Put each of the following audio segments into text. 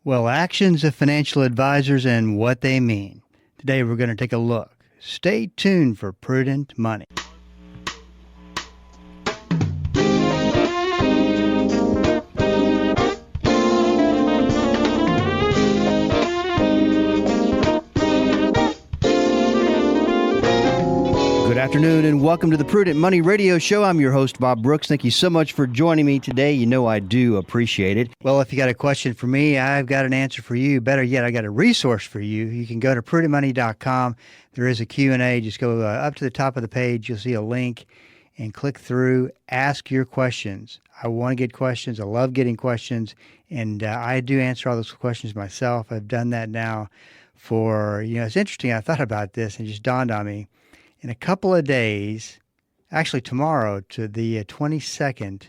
Well, actions of financial advisors and what they mean. Today we're going to take a look. Stay tuned for Prudent Money. Good afternoon and welcome to the Prudent Money Radio Show. I'm your host, Bob Brooks. Thank you so much for joining me today. You know I do appreciate it. Well, if you got a question for me, I've got an answer for you. Better yet, I got a resource for you. You can go to prudentmoney.com. There is a Q&A. Just go up to the top of the page. You'll see a link and click through. Ask your questions. I want to get questions. I love getting questions. And I do answer all those questions myself. I've done that now for, it's interesting. I thought about this and it just dawned on me. In a couple of days, actually tomorrow to the 22nd,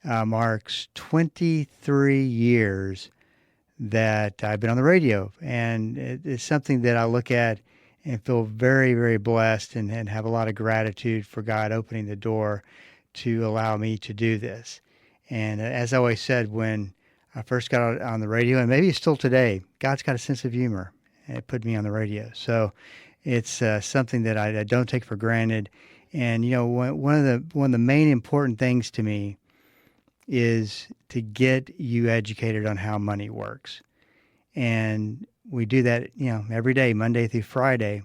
marks 23 years that I've been on the radio. And it's something that I look at and feel very, very blessed and have a lot of gratitude for God opening the door to allow me to do this. And as I always said, when I first got out on the radio, and maybe it's still today, God's got a sense of humor, and it put me on the radio. So it's something that I don't take for granted. And, one of the main important things to me is to get you educated on how money works. And we do that, every day, Monday through Friday.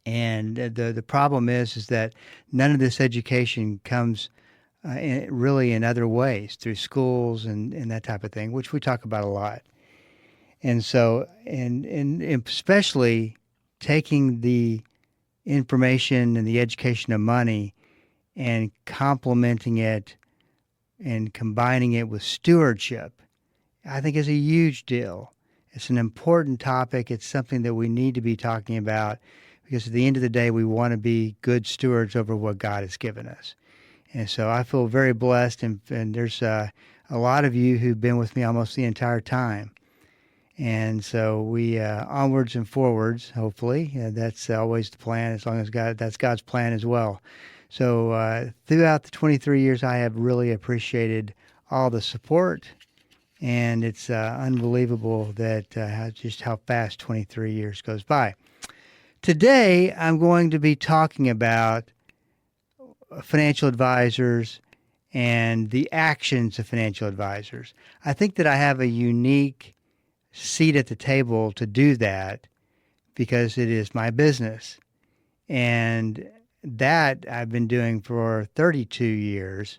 And the problem is that none of this education comes really in other ways, through schools and that type of thing, which we talk about a lot. And so, and especially taking the information and the education of money and complementing it and combining it with stewardship, I think is a huge deal. It's an important topic. It's something that we need to be talking about because at the end of the day, we want to be good stewards over what God has given us. And so I feel very blessed, and there's a lot of you who've been with me almost the entire time. And so we onwards and forwards, hopefully. That's always the plan, as long as that's God's plan as well. So throughout the 23 years, I have really appreciated all the support. And it's unbelievable that just how fast 23 years goes by. Today, I'm going to be talking about financial advisors and the actions of financial advisors. I think that I have a unique seat at the table to do that because it is my business. And that I've been doing for 32 years.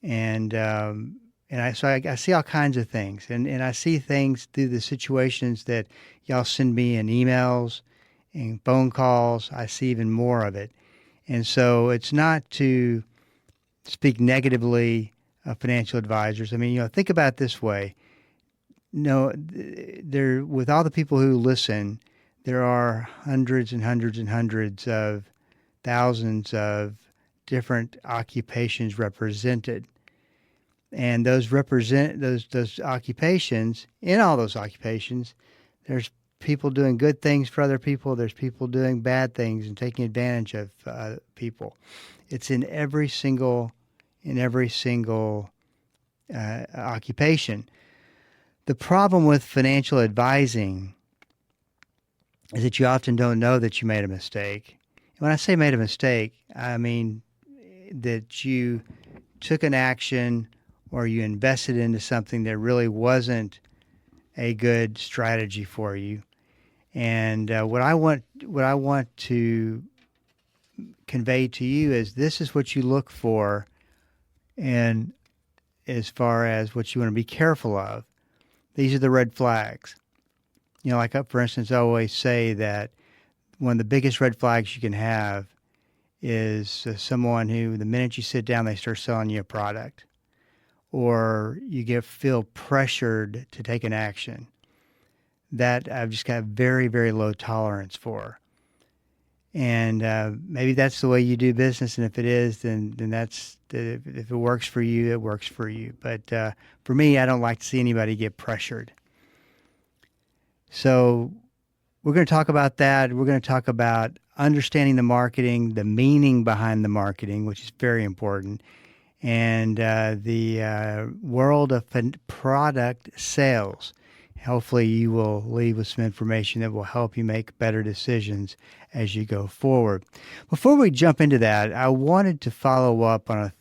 And I see all kinds of things. And I see things through the situations that y'all send me in emails and phone calls. I see even more of it. And so it's not to speak negatively of financial advisors. I mean, think about it this way. No, there, with all the people who listen, there are hundreds and hundreds and hundreds of thousands of different occupations represented. And those occupations, in all those occupations, there's people doing good things for other people. There's people doing bad things and taking advantage of people. It's in every single occupation. The problem with financial advising is that you often don't know that you made a mistake. And when I say made a mistake, I mean that you took an action or you invested into something that really wasn't a good strategy for you. And what I want to convey to you is this is what you look for, and as far as what you want to be careful of. These are the red flags. Like for instance, I always say that one of the biggest red flags you can have is someone who, the minute you sit down, they start selling you a product, or you feel pressured to take an action. That I've just got very, very low tolerance for. And maybe that's the way you do business, and if it is, then that's, if it works for you, it works for you. But for me, I don't like to see anybody get pressured. So we're going to talk about that. We're going to talk about understanding the marketing, the meaning behind the marketing, which is very important, and the world of product sales. Hopefully, you will leave with some information that will help you make better decisions as you go forward. Before we jump into that, I wanted to follow up on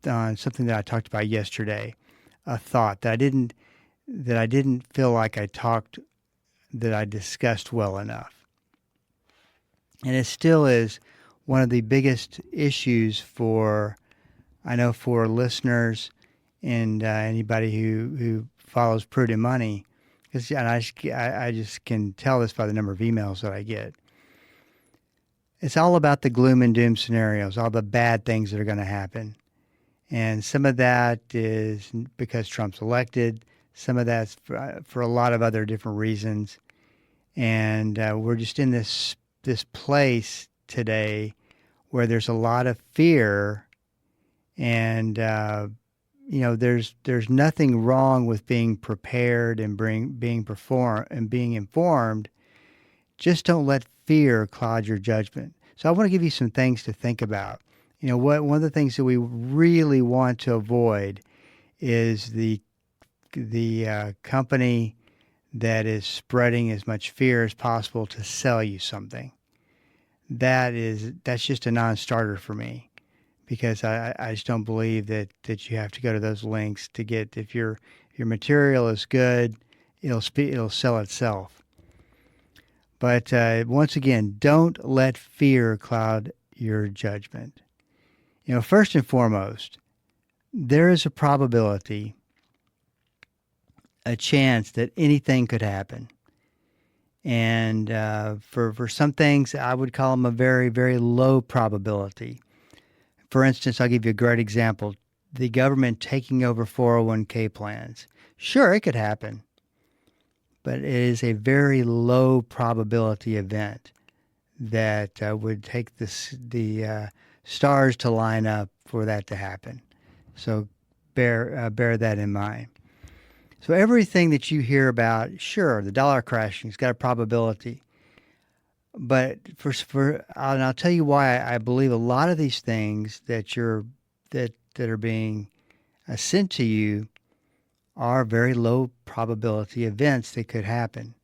something that I talked about yesterday, a thought that I didn't feel like I discussed well enough, and it still is one of the biggest issues for listeners and anybody who follows Prudent Money. Because I just can tell this by the number of emails that I get. It's all about the gloom and doom scenarios, all the bad things that are going to happen. And some of that is because Trump's elected. Some of that's for a lot of other different reasons. And we're just in this place today where there's a lot of fear, and there's nothing wrong with being prepared and being informed. Just don't let fear cloud your judgment. So I want to give you some things to think about. One of the things that we really want to avoid is the company that is spreading as much fear as possible to sell you something. That's just a non-starter for me, because I just don't believe that you have to go to those links to get. If your material is good, it'll sell itself. But once again, don't let fear cloud your judgment. First and foremost, there is a probability, a chance that anything could happen. And for some things, I would call them a very, very low probability. For instance, I'll give you a great example. The government taking over 401k plans. Sure, it could happen, but it is a very low probability event that would take the stars to line up for that to happen. So bear that in mind. So everything that you hear about, sure, the dollar crashing has got a probability. But and I'll tell you why I believe a lot of these things that are being sent to you are very low probability events that could happen.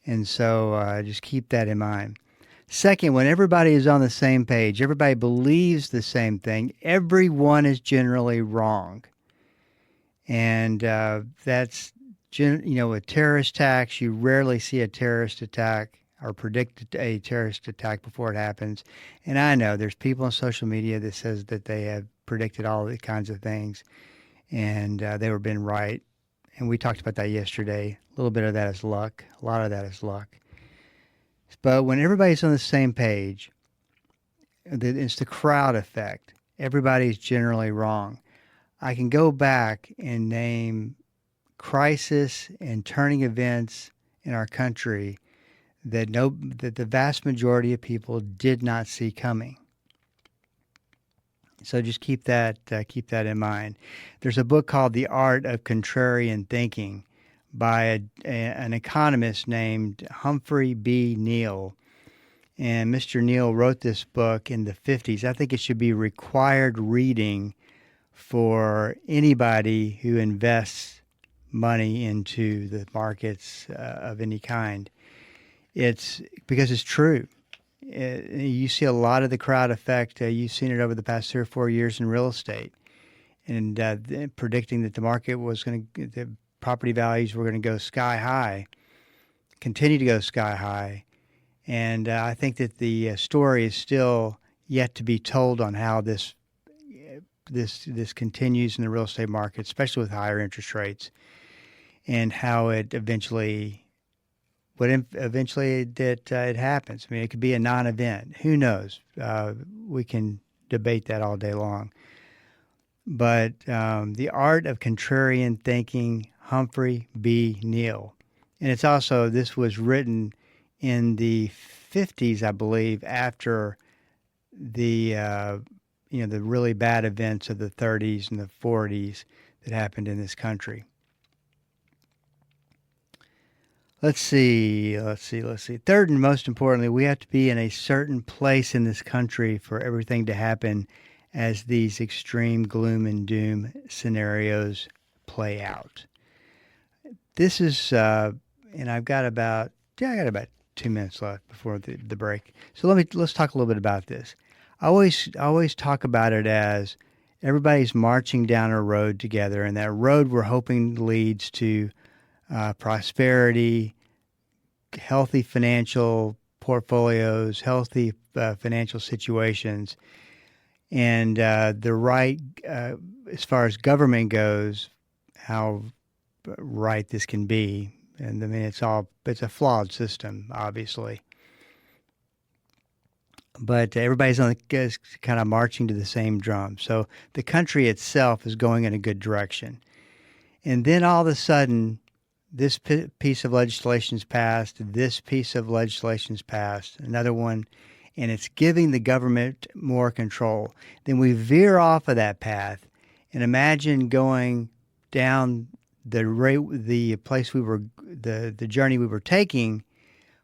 And so just keep that in mind. Second, when everybody is on the same page, everybody believes the same thing, everyone is generally wrong. And that's, with terrorist attacks, you rarely see a terrorist attack or predict a terrorist attack before it happens. And I know there's people on social media that says that they have predicted all these kinds of things, and they were been right. And we talked about that yesterday. A little bit of that is luck. A lot of that is luck. But when everybody's on the same page, it's the crowd effect. Everybody's generally wrong. I can go back and name crisis and turning events in our country that the vast majority of people did not see coming. So just keep that in mind. There's a book called The Art of Contrarian Thinking by an economist named Humphrey B. Neal. And Mr. Neal wrote this book in the 50s. I think it should be required reading for anybody who invests money into the markets of any kind. It's because it's true. You see a lot of the crowd effect. You've seen it over the past 3 or 4 years in real estate, and predicting that the property values were going to go sky high, continue to go sky high. And I think that the story is still yet to be told on how this continues in the real estate market, especially with higher interest rates, and how it eventually it happens. I mean, it could be a non-event. Who knows? We can debate that all day long. But The Art of Contrarian Thinking, Humphrey B. Neal. And this was written in the 50s, I believe, after the really bad events of the 30s and the 40s that happened in this country. Let's see. Third and most importantly, we have to be in a certain place in this country for everything to happen as these extreme gloom and doom scenarios play out. This is, and I got about 2 minutes left before the break. So let's talk a little bit about this. I always talk about it as everybody's marching down a road together, and that road we're hoping leads to prosperity, healthy financial portfolios, healthy financial situations, and the right, as far as government goes, how right this can be. And I mean, it's a flawed system, obviously. But everybody's kind of marching to the same drum. So the country itself is going in a good direction. And then all of a sudden, this piece of legislation is passed, this piece of legislation is passed, another one, and it's giving the government more control. Then we veer off of that path, and imagine going down the place we were, the journey we were taking,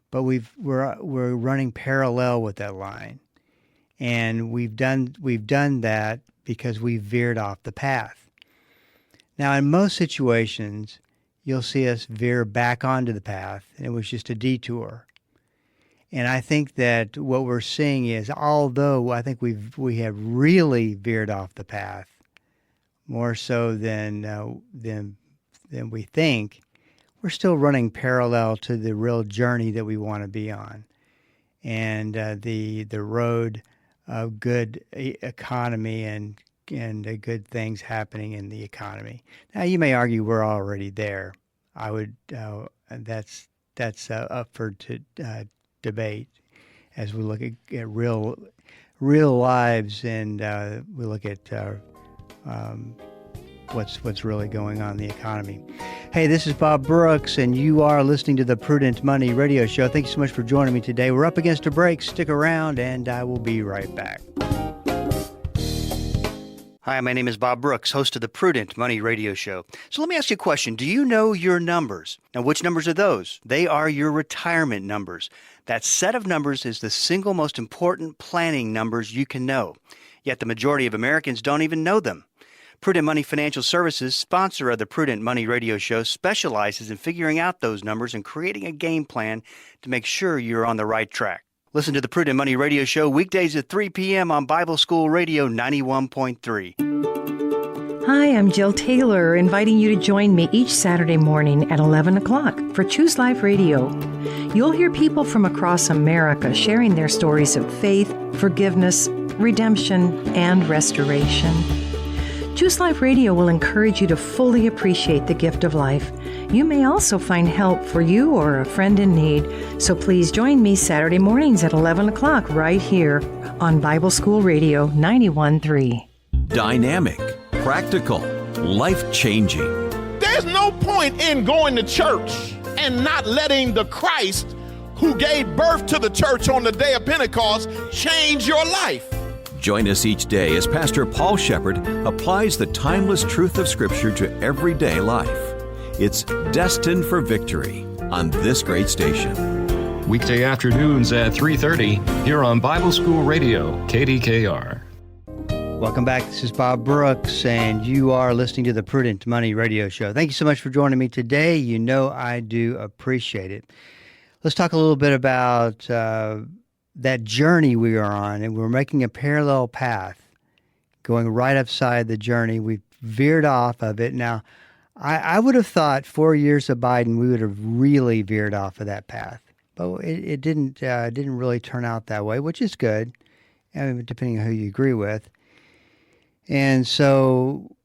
but we're running parallel with that line, and we've done that because we veered off the path. Now, in most situations, you'll see us veer back onto the path, and it was just a detour. And I think that what we're seeing is, although I think we have really veered off the path, more so than we think, we're still running parallel to the real journey that we want to be on, and the road of good economy and good things happening in the economy. Now, you may argue we're already there. I would that's up for debate as we look at real lives, and we look at what's really going on in the economy. Hey, this is Bob Brooks, and you are listening to the Prudent Money Radio Show. Thank you so much for joining me today. We're up against a break. Stick around, and I will be right back. Hi, my name is Bob Brooks, host of the Prudent Money Radio Show. So let me ask you a question. Do you know your numbers? Now, which numbers are those? They are your retirement numbers. That set of numbers is the single most important planning numbers you can know. Yet the majority of Americans don't even know them. Prudent Money Financial Services, sponsor of the Prudent Money Radio Show, specializes in figuring out those numbers and creating a game plan to make sure you're on the right track. Listen to the Prudent Money Radio Show weekdays at 3 p.m. on Bible School Radio 91.3. Hi, I'm Jill Taylor, inviting you to join me each Saturday morning at 11 o'clock for Choose Life Radio. You'll hear people from across America sharing their stories of faith, forgiveness, redemption, and restoration. Choose Life Radio will encourage you to fully appreciate the gift of life. You may also find help for you or a friend in need. So please join me Saturday mornings at 11 o'clock right here on Bible School Radio 91.3. Dynamic, practical, life-changing. There's no point in going to church and not letting the Christ who gave birth to the church on the day of Pentecost change your life. Join us each day as Pastor Paul Shepherd applies the timeless truth of Scripture to everyday life. It's Destined for Victory on this great station. Weekday afternoons at 3:30 here on Bible School Radio, KDKR. Welcome back. This is Bob Brooks, and you are listening to the Prudent Money Radio Show. Thank you so much for joining me today. You know I do appreciate it. Let's talk a little bit about that journey we are on, and we're making a parallel path going right upside the journey. We've veered off of it. Now, I would have thought 4 years of Biden, we would have really veered off of that path, but it didn't really turn out that way, which is good, depending on who you agree with. And so,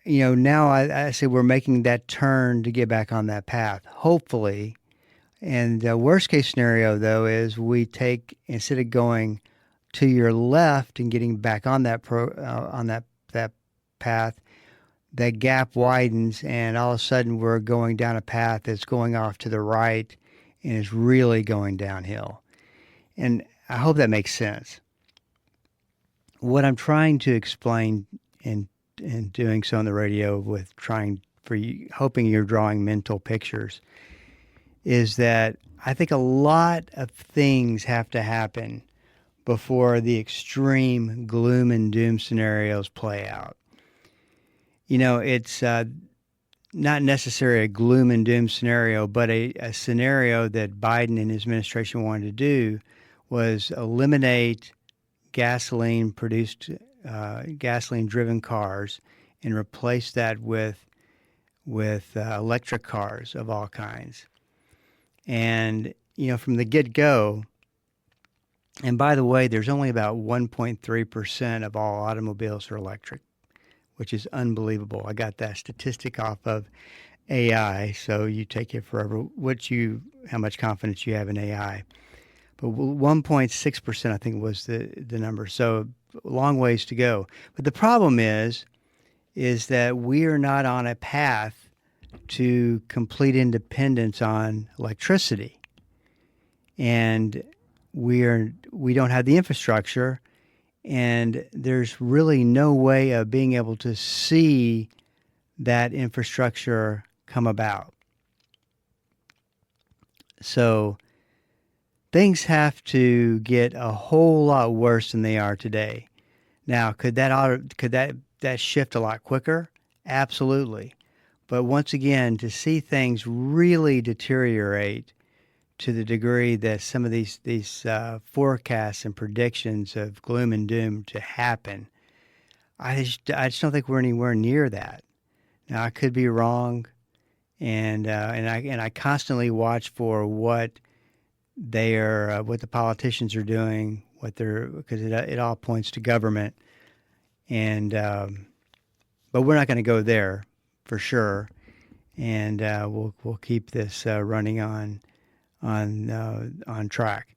now I say we're making that turn to get back on that path, hopefully. And the worst case scenario, though, is we take, instead of going to your left and getting back on that that path, that gap widens, and all of a sudden we're going down a path that's going off to the right and is really going downhill. And I hope that makes sense. What I'm trying to explain in doing so on the radio, with trying for you, hoping you're drawing mental pictures, is that I think a lot of things have to happen before the extreme gloom and doom scenarios play out. It's not necessarily a gloom and doom scenario, but a scenario that Biden and his administration wanted to do was eliminate gasoline-driven cars and replace that with electric cars of all kinds. And from the get-go, and by the way, there's only about 1.3% of all automobiles are electric, which is unbelievable. I got that statistic off of AI, so you take it forever how much confidence you have in AI. But 1.6%, I think, was the number. So a long ways to go. But the problem is that we are not on a path to complete independence on electricity. And we don't have the infrastructure, and there's really no way of being able to see that infrastructure come about. So things have to get a whole lot worse than they are today. Now, could that shift a lot quicker? Absolutely. But once again, to see things really deteriorate to the degree that some of these forecasts and predictions of gloom and doom to happen, I just don't think we're anywhere near that. Now, I could be wrong, and I constantly watch for what the politicians are doing, because it all points to government, and but we're not going to go there for sure, and we'll keep this running on track.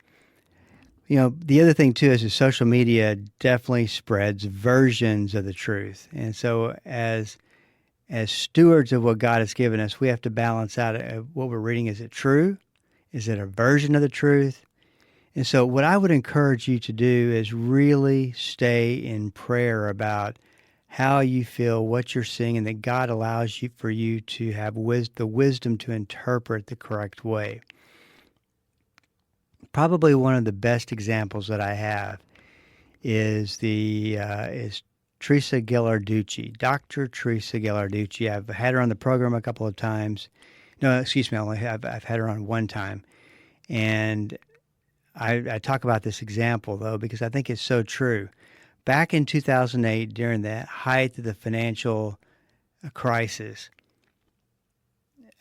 The other thing too is social media definitely spreads versions of the truth, and so as stewards of what God has given us, we have to balance out what we're reading. Is it true? Is it a version of the truth? And so what I would encourage you to do is really stay in prayer about how you feel, what you're seeing, and that God allows for you to have the wisdom to interpret the correct way. Probably one of the best examples that I have is Teresa Ghilarducci, Dr. Teresa Ghilarducci. I've had her on the program a couple of times. No, excuse me, I've had her on one time. And I talk about this example, though, because I think it's so true. Back in 2008, during the height of the financial crisis,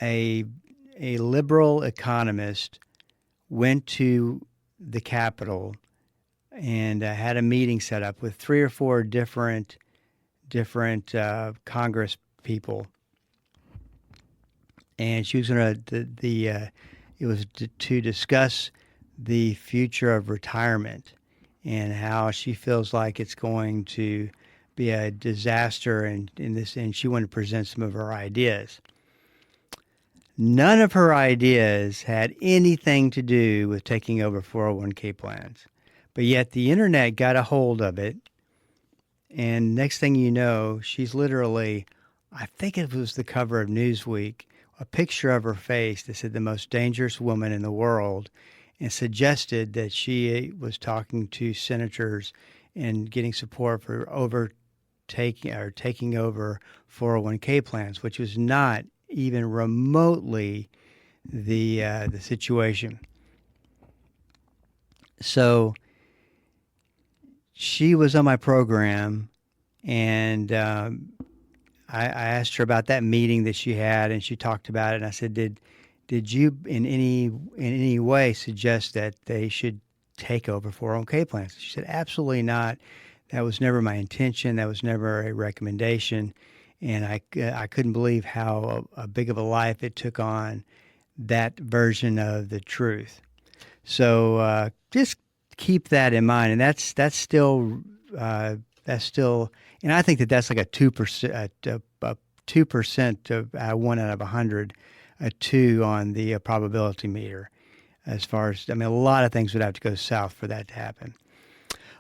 a liberal economist went to the Capitol and had a meeting set up with 3 or 4 different Congress people, and she was going to it was to discuss the future of retirement and how she feels like it's going to be a disaster, and she wanted to present some of her ideas. None of her ideas had anything to do with taking over 401k plans. But yet the internet got a hold of it, and next thing you know, she's literally, I think it was the cover of Newsweek, a picture of her face that said the most dangerous woman in the world, and suggested that she was talking to senators and getting support for taking over 401k plans, which was not even remotely the situation. So she was on my program, and I asked her about that meeting that she had, and she talked about it. And I said, "Did you in any way suggest that they should take over 401k plans?" She said, "Absolutely not. That was never my intention. That was never a recommendation." And I couldn't believe how big of a life it took on that version of the truth. So just keep that in mind, and that's still, and I think that's like a 2%, a 2% of 1 out of 100, a 2 on the probability meter. As far as, a lot of things would have to go south for that to happen.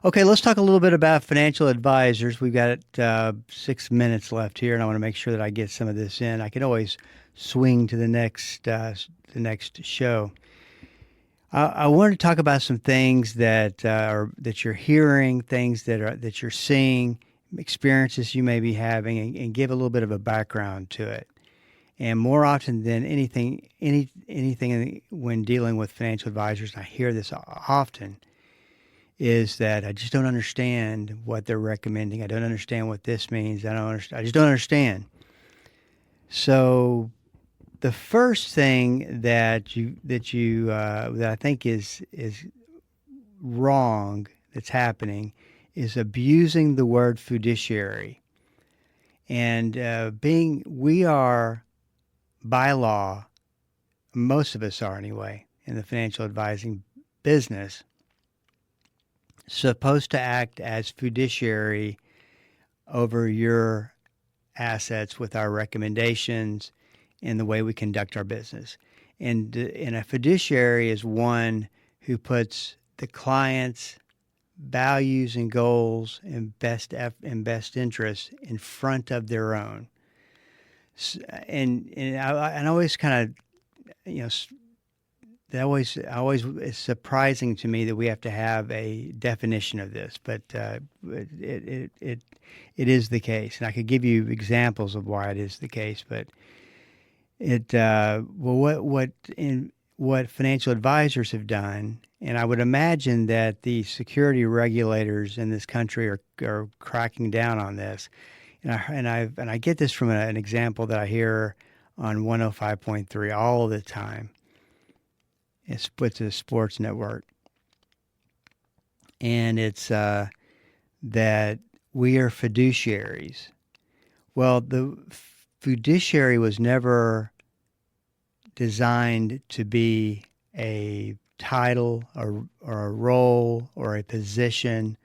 Okay, let's talk a little bit about financial advisors. We've got 6 minutes left here, and I want to make sure that I get some of this in. I can always swing to the next show. I want to talk about some things that that you're hearing, things that you're seeing, experiences you may be having, and give a little bit of a background to it. And more often than anything when dealing with financial advisors, and I hear this often, is that I just don't understand what they're recommending. I don't understand what this means. I just don't understand. So the first thing that I think is wrong that's happening is abusing the word fiduciary. And we are, by law, most of us are anyway, in the financial advising business, supposed to act as fiduciary over your assets with our recommendations and the way we conduct our business. And a fiduciary is one who puts the client's values and goals and best interests in front of their own. And I always kind of, it's surprising to me that we have to have a definition of this, but it is the case, and I could give you examples of why it is the case. But what financial advisors have done, and I would imagine that the security regulators in this country are cracking down on this. And I get this from an example that I hear on 105.3 all the time. It's a sports network, and it's that we are fiduciaries. Well, the fiduciary was never designed to be a title or a role or a position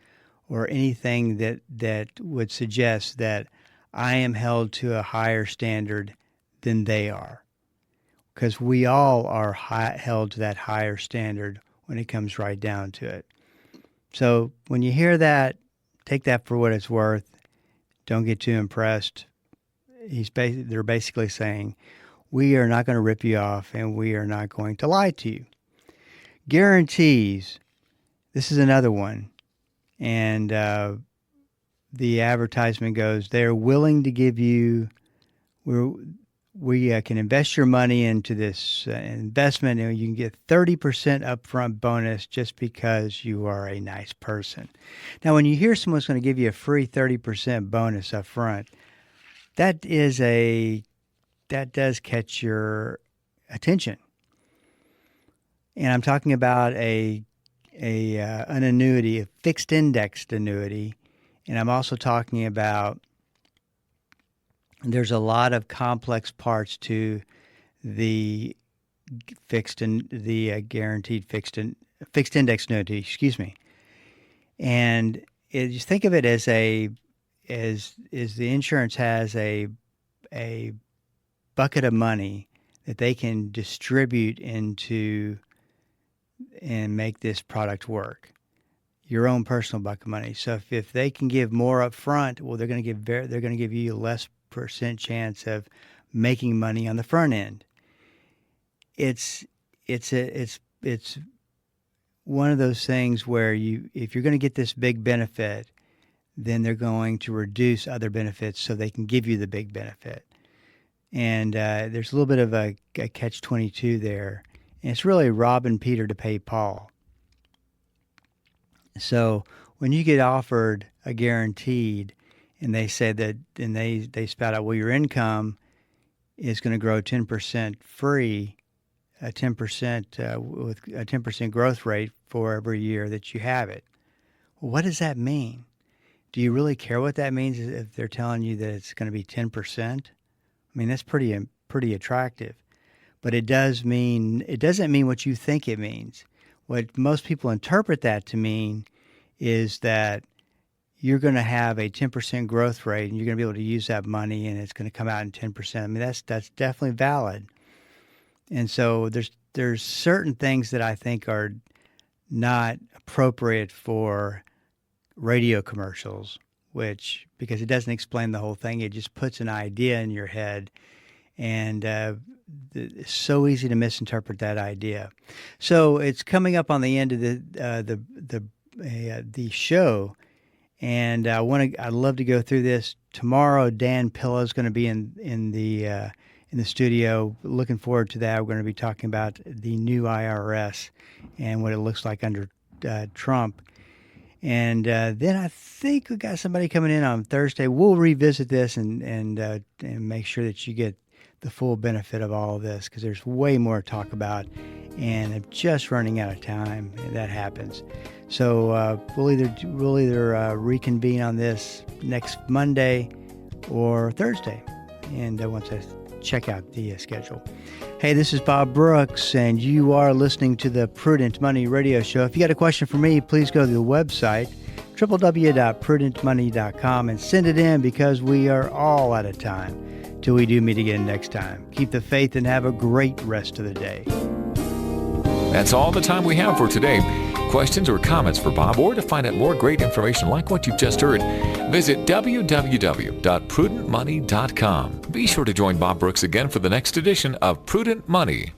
or anything that would suggest that I am held to a higher standard than they are. Because we all are held to that higher standard when it comes right down to it. So when you hear that, take that for what it's worth. Don't get too impressed. They're basically saying, we are not going to rip you off and we are not going to lie to you. Guarantees. This is another one. And the advertisement goes, they're willing to give you, we can invest your money into this investment and you can get 30% upfront bonus just because you are a nice person. Now, when you hear someone's going to give you a free 30% bonus upfront, that does catch your attention. And I'm talking about an annuity, a fixed indexed annuity, and I'm also talking about there's a lot of complex parts to the guaranteed fixed index annuity. Excuse me, and just think of it as the insurance has a bucket of money that they can distribute into and make this product work. Your own personal bucket of money. So if they can give more up front, well, they're going to give you a less percent chance of making money on the front end. It's one of those things where if you're going to get this big benefit, then they're going to reduce other benefits so they can give you the big benefit. And there's a little bit of a catch-22 there. And it's really robbing Peter to pay Paul. So when you get offered a guaranteed, and they say that, and they spout out, well, your income is going to grow 10% free, a 10% with a 10% growth rate for every year that you have it. Well, what does that mean? Do you really care what that means if they're telling you that it's going to be 10%? I mean, that's pretty attractive. But it doesn't mean what you think it means. What most people interpret that to mean is that you're going to have a 10% growth rate and you're going to be able to use that money and it's going to come out in 10%. I mean, that's definitely valid. And so there's certain things that I think are not appropriate for radio commercials, because it doesn't explain the whole thing. It just puts an idea in your head and it's so easy to misinterpret that idea. So it's coming up on the end of the show, and I'd love to go through this tomorrow. Dan Pillow is going to be in the studio. Looking forward to that. We're going to be talking about the new IRS and what it looks like under Trump. And then I think we got somebody coming in on Thursday. We'll revisit this and make sure that you get the full benefit of all of this, because there's way more to talk about, and I'm just running out of time. That happens. So we'll either reconvene on this next Monday or Thursday, and once I check out the schedule. Hey, this is Bob Brooks, and you are listening to the Prudent Money Radio Show. If you got a question for me, please go to the website, www.prudentmoney.com, and send it in, because we are all out of time till we do meet again next time. Keep the faith and have a great rest of the day. That's all the time we have for today. Questions or comments for Bob, or to find out more great information like what you've just heard, visit www.prudentmoney.com. Be sure to join Bob Brooks again for the next edition of Prudent Money.